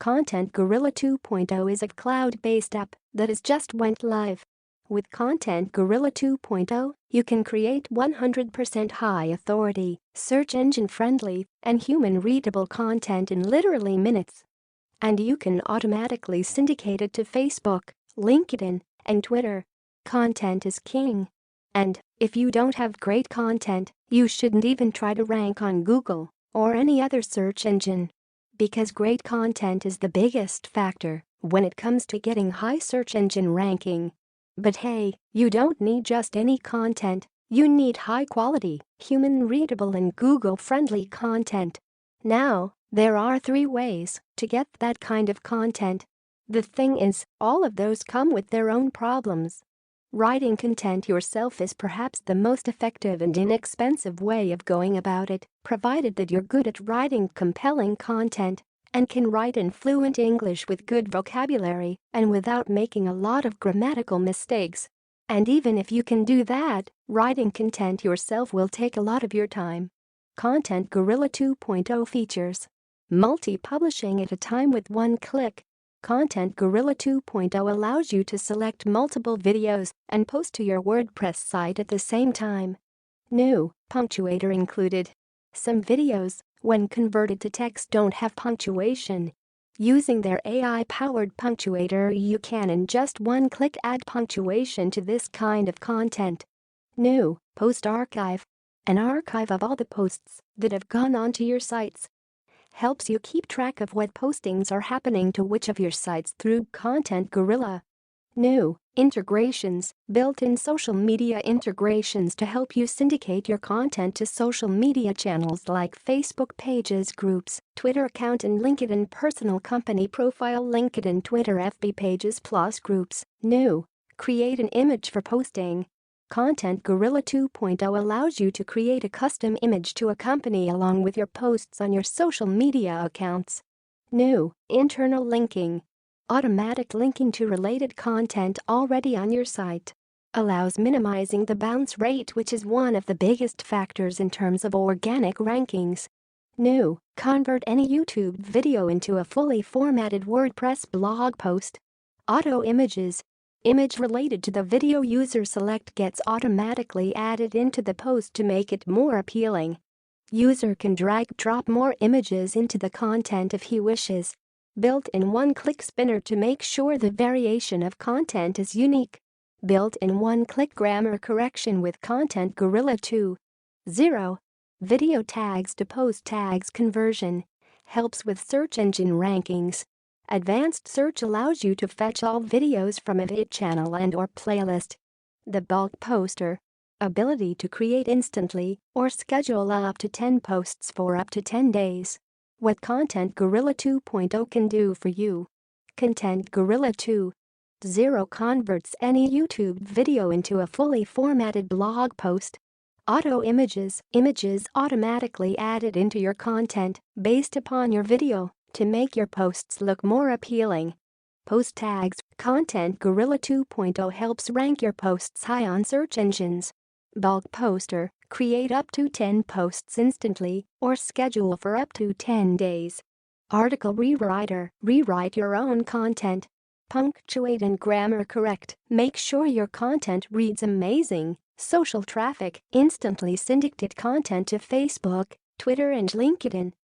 Content Gorilla 2.0 is a cloud-based app that has just went live. With Content Gorilla 2.0, you can create 100% high-authority, search engine-friendly, and human-readable content in literally minutes. And you can automatically syndicate it to Facebook, LinkedIn, and Twitter. Content is king. And if you don't have great content, you shouldn't even try to rank on Google or any other search engine. Because great content is the biggest factor when it comes to getting high search engine ranking. But hey, you don't need just any content, you need high-quality, human-readable and Google-friendly content. Now, there are 3 ways to get that kind of content. The thing is, all of those come with their own problems. Writing content yourself is perhaps the most effective and inexpensive way of going about it, provided that you're good at writing compelling content and can write in fluent English with good vocabulary and without making a lot of grammatical mistakes. And even if you can do that, writing content yourself will take a lot of your time. Content Gorilla 2.0 features multi-publishing at a time with one click. Content Gorilla 2.0 allows you to select multiple videos and post to your WordPress site at the same time. New punctuator included. Some videos, when converted to text, don't have punctuation. Using their AI-powered punctuator, you can in just one click add punctuation to this kind of content. New post archive. An archive of all the posts that have gone onto your sites. Helps you keep track of what postings are happening to which of your sites through Content Gorilla. New integrations, built-in social media integrations to help you syndicate your content to social media channels like Facebook pages, groups, Twitter account and LinkedIn personal company profile, LinkedIn, Twitter, FB pages plus groups. New create an image for posting. Content Gorilla 2.0 allows you to create a custom image to accompany along with your posts on your social media accounts. New internal linking. Automatic linking to related content already on your site. Allows minimizing the bounce rate, which is one of the biggest factors in terms of organic rankings. New convert any YouTube video into a fully formatted WordPress blog post. Auto images. Image related to the video user select gets automatically added into the post to make it more appealing. User can drag-drop more images into the content if he wishes. Built-in one-click spinner to make sure the variation of content is unique. Built-in one-click grammar correction with Content Gorilla 2.0. Video tags to post tags conversion. Helps with search engine rankings. Advanced search allows you to fetch all videos from a vid channel and/or playlist. The bulk poster. Ability to create instantly or schedule up to 10 posts for up to 10 days. What Content Gorilla 2.0 can do for you. Content Gorilla 2.0 converts any YouTube video into a fully formatted blog post. Auto images. Images automatically added into your content based upon your video to make your posts look more appealing. Post tags. Content Gorilla 2.0 helps rank your posts high on search engines. Bulk poster. Create up to 10 posts instantly or schedule for up to 10 days. Article rewriter. Rewrite your own content. Punctuate and grammar correct. Make sure your content reads amazing. Social traffic. Instantly syndicate content to Facebook, Twitter and LinkedIn.